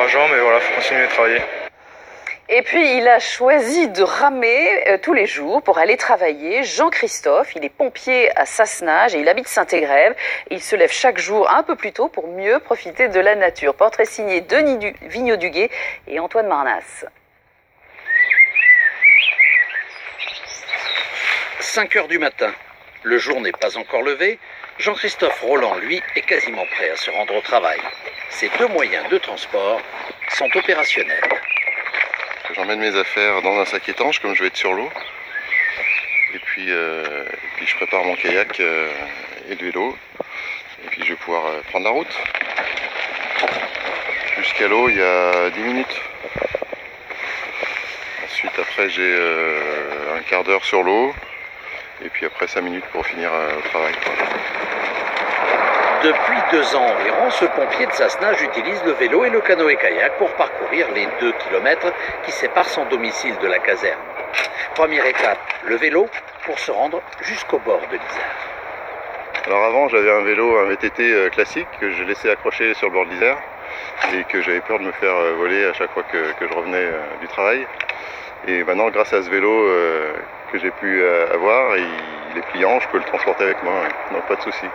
encourageant, mais voilà, faut continuer à travailler. Et puis, il a choisi de ramer tous les jours pour aller travailler. Jean-Christophe, il est pompier à Sassenage et il habite Saint-Égrève. Il se lève chaque jour un peu plus tôt pour mieux profiter de la nature. Portrait signé Denis Vignaud-Duguet et Antoine Marnas. 5 heures du matin. Le jour n'est pas encore levé. Jean-Christophe Roland, lui, est quasiment prêt à se rendre au travail. Ces deux moyens de transport sont opérationnels. J'emmène mes affaires dans un sac étanche comme je vais être sur l'eau. Et puis je prépare mon kayak et le vélo. Et puis je vais pouvoir prendre la route. Jusqu'à l'eau, il y a 10 minutes. Ensuite, après, j'ai un quart d'heure sur l'eau. Et puis après 5 minutes pour finir le travail. Depuis 2 ans environ, ce pompier de Sassenage utilise le vélo et le canoë-kayak pour parcourir les 2 kilomètres qui séparent son domicile de la caserne. Première étape, le vélo pour se rendre jusqu'au bord de l'Isère. Alors avant, j'avais un vélo, un VTT classique que je laissais accrocher sur le bord de l'Isère et que j'avais peur de me faire voler à chaque fois que je revenais du travail. Et maintenant, grâce à ce vélo que j'ai pu avoir, il est pliant, je peux le transporter avec moi, donc pas de souci.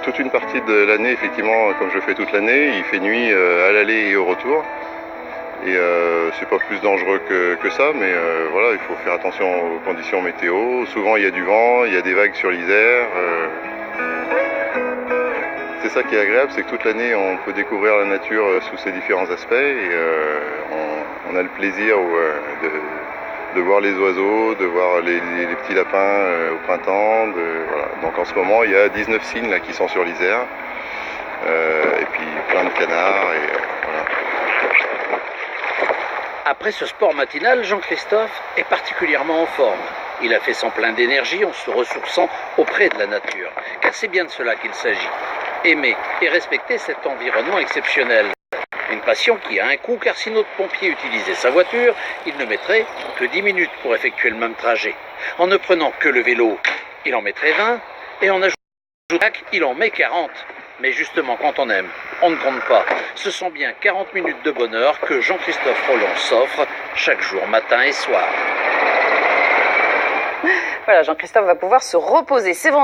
Toute une partie de l'année, effectivement, comme je fais toute l'année, il fait nuit à l'aller et au retour. Et c'est pas plus dangereux que ça, mais voilà, il faut faire attention aux conditions météo. Souvent il y a du vent, il y a des vagues sur l'Isère. C'est ça qui est agréable, c'est que toute l'année on peut découvrir la nature sous ses différents aspects et on a le plaisir de voir les oiseaux, de voir les petits lapins au printemps. Voilà. Donc en ce moment il y a 19 cygnes là, qui sont sur l'Isère et puis plein de canards. Voilà. Après ce sport matinal, Jean-Christophe est particulièrement en forme. Il a fait son plein d'énergie en se ressourçant auprès de la nature. Car c'est bien de cela qu'il s'agit. Aimer et respecter cet environnement exceptionnel. Une passion qui a un coût, car si notre pompier utilisait sa voiture, il ne mettrait que 10 minutes pour effectuer le même trajet. En ne prenant que le vélo, il en mettrait 20, et en ajoutant il en met 40. Mais justement, quand on aime, on ne compte pas. Ce sont bien 40 minutes de bonheur que Jean-Christophe Roland s'offre chaque jour, matin et soir. Voilà, Jean-Christophe va pouvoir se reposer. C'est vendredi.